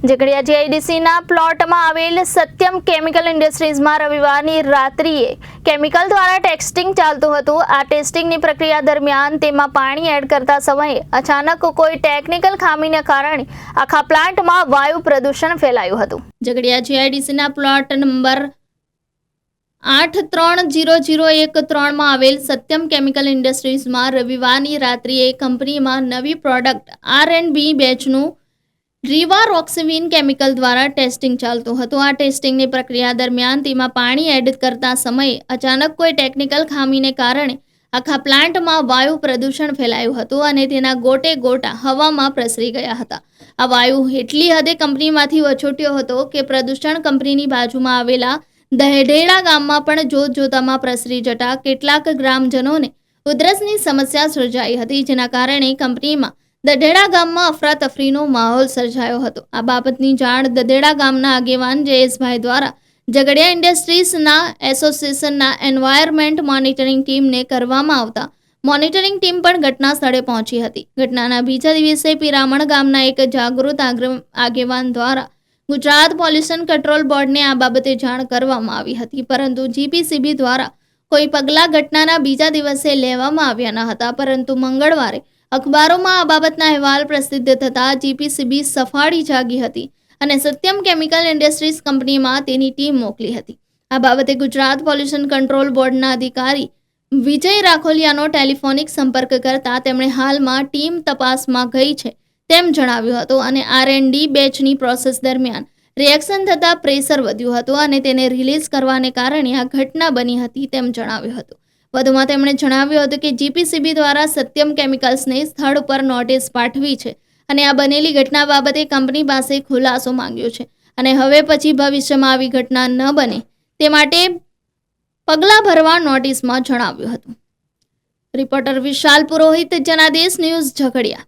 ઝઘડિયા જીઆઈડીસીના પ્લોટમાં આવેલ સત્યમ કેમિકલ ઇન્ડસ્ટ્રીઝમાં રવિવારની રાત્રિએ કેમિકલ દ્વારા ટેસ્ટિંગ ચાલતું હતું। આ ટેસ્ટિંગની પ્રક્રિયા દરમિયાન તેમાં પાણી એડ કરતા સમયે અચાનક કોઈ ટેકનિકલ ખામીને કારણે આખા પ્લાન્ટમાં વાયુ પ્રદૂષણ ફેલાયું હતું। ઝઘડિયા જીઆઈડીસીના પ્લોટ નંબર 830013 માં આવેલ સત્યમ કેમિકલ ઇન્ડસ્ટ્રીઝમાં રવિવારની રાત્રિએ કંપનીમાં નવી પ્રોડક્ટ R&B બેચનું રિવારોક્સિવિન કેમિકલ દ્વારા ટેસ્ટિંગ ચાલતું હતું। આ ટેસ્ટિંગની પ્રક્રિયા દરમિયાન તેમાં પાણી એડ કરતા સમયે અચાનક કોઈ ટેકનિકલ ખામીને કારણે આખા પ્લાન્ટમાં વાયુ પ્રદૂષણ ફેલાયું હતું અને તેના ગોટે ગોટા હવામાં પ્રસરી ગયા હતા। આ વાયુ એટલી હદે કંપનીમાંથી વછોટ્યો હતો કે પ્રદૂષણ કંપનીની બાજુમાં આવેલા દહેઢેડા ગામમાં પણ જોતજોતામાં પ્રસરી જતા કેટલાક ગ્રામજનોને ઉધરસની સમસ્યા સર્જાઈ હતી, જેના કારણે કંપનીમાં દહેઢેડા ગામમાં અફરાતફરીનો માહોલ સર્જાયો હતો। આ બાબતની જાણ દહેઢેડા ગામના આગેવાન જયેશભાઈ દ્વારા ઝઘડિયા ઇન્ડસ્ટ્રીઝના એસોસિએશનના એન્વાયરમેન્ટ મોનિટરિંગ ટીમને કરવામાં આવતા મોનિટરિંગ ટીમ પણ ઘટના સ્થળે પહોંચી હતી। ઘટનાના બીજા દિવસે પિરામણ ગામના એક જાગૃત આગેવાન દ્વારા ગુજરાત પોલ્યુશન કંટ્રોલ બોર્ડને આ બાબતે જાણ કરવામાં આવી હતી, પરંતુ જીપીસીબી દ્વારા કોઈ પગલાં ઘટનાના બીજા દિવસે લેવામાં આવ્યા ન હતા। પરંતુ મંગળવારે અખબારોમાં આ બાબતના અહેવાલ પ્રસિદ્ધ થતાં જીપીસીબી સફાળી જાગી હતી અને સત્યમ કેમિકલ ઇન્ડસ્ટ્રીઝ કંપનીમાં તેની ટીમ મોકલી હતી। આ બાબતે ગુજરાત પોલ્યુશન કંટ્રોલ બોર્ડના અધિકારી વિજય રાખોલિયાનો ટેલિફોનિક સંપર્ક કરતા તેમણે હાલમાં ટીમ તપાસમાં ગઈ છે તેમ જણાવ્યું હતું અને R&D બેચની પ્રોસેસ દરમિયાન રિએક્શન થતાં પ્રેશર વધ્યું હતું અને તેને રિલીઝ કરવાને કારણે આ ઘટના બની હતી તેમ જણાવ્યું હતું। વધુમાં તેમણે જણાવ્યું હતું કે જીપીસીબી દ્વારા સત્યમ કેમિકલ્સને સ્થળ ઉપર નોટિસ પાઠવી છે અને આ બનેલી ઘટના બાબતે કંપની પાસે ખુલાસો માંગ્યો છે અને હવે પછી ભવિષ્યમાં આવી ઘટના ન બને તે માટે પગલાં ભરવા નોટિસમાં જણાવ્યું હતું। રિપોર્ટર વિશાલ પુરોહિત, જનાદેશ ન્યૂઝ, ઝઘડિયા।